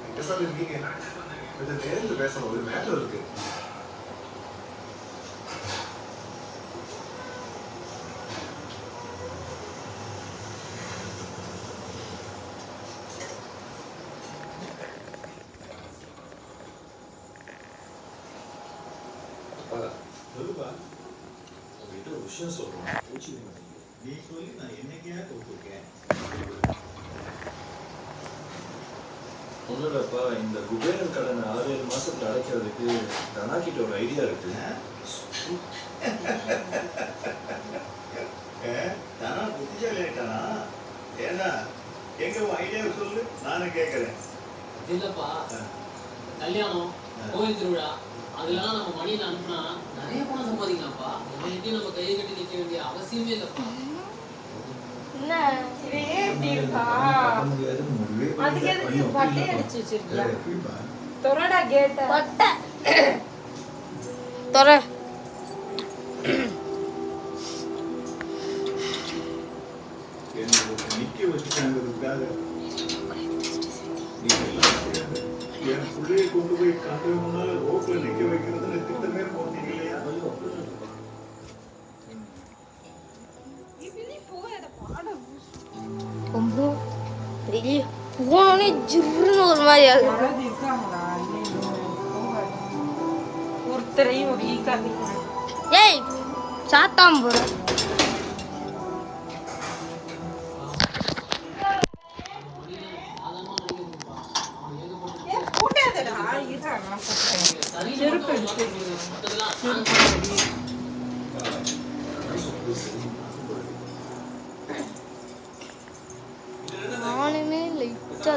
எங்க சார் இருக்கீங்க? கொஞ்சம் நேரில் பேசணும், ஒரு மேட்டர் இருக்கு. சொல்லுப்பா. உங்ககிட்ட ஒரு விஷயம் சொல்றேன். நீ சொல்லி நான் என்னைக்கே கொடுத்துருக்கேன். ஒன்றும் இல்லைப்பா, இந்த குபேரன் கடனை 6-7 மாசத்துல அடைக்கிறதுக்கு தனா கிட்ட ஒரு ஐடியா இருக்கு. தானா புத்திசாலி ஆயிட்டானா? ஏன்னா எங்க ஐடியாவை சொல்லு, நானும் கேட்கறேன். இல்லப்பா, கல்யாணம், கோவில் திருவிழா, அதெல்லாம் நம்ம மணியில அனுப்புனா நிறைய பணம் சம்பாதிக்கலாம்ப்பா. எல்லாத்தையும் நம்ம கையை கட்டி நிற்க வேண்டிய அவசியமே இல்லப்பா. என்ன இது எப்படி இருக்கா? அதுக்கு எதுக்கு பட்டை அடிச்சு வச்சிருக்கியா? தொறடா கேட்ட. பட்டை தொற. நிக்க வச்சுட்டாங்கிறதுக்காக என் பிள்ளையை கொண்டு போய் கண்டு முன்னால ரோட்ல நிக்க வைக்கிறதுன்னு திட்டமே போட்டீங்க இல்லையா? ரொம்ப போனே ஜிருன்னு ஒரு மாதிரி ஆகுது. ஒருத்தரையும் ஏய் சாத்தாம் போற நானுமே லைட்டா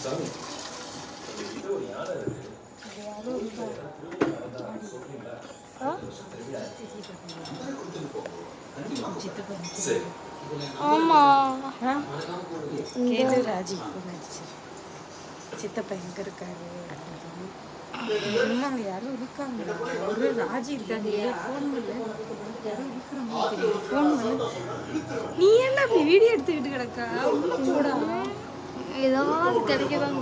சாமி, உங்ககிட்ட ஒரு யானை இருக்கு. சரி. ஆமா கேளு ராஜி. சித்தப்பா எங்க இருக்காரு? அங்க யாரும் இருக்காங்க. ஒரு ராஜி இருக்காங்க. போன் யாரும் இருக்கிற மாதிரி போன். நீ என்ன அப்படி வீடியோ எடுத்துக்கிட்டு கிடக்கா? கூட ஏதாவது கிடைக்கதான்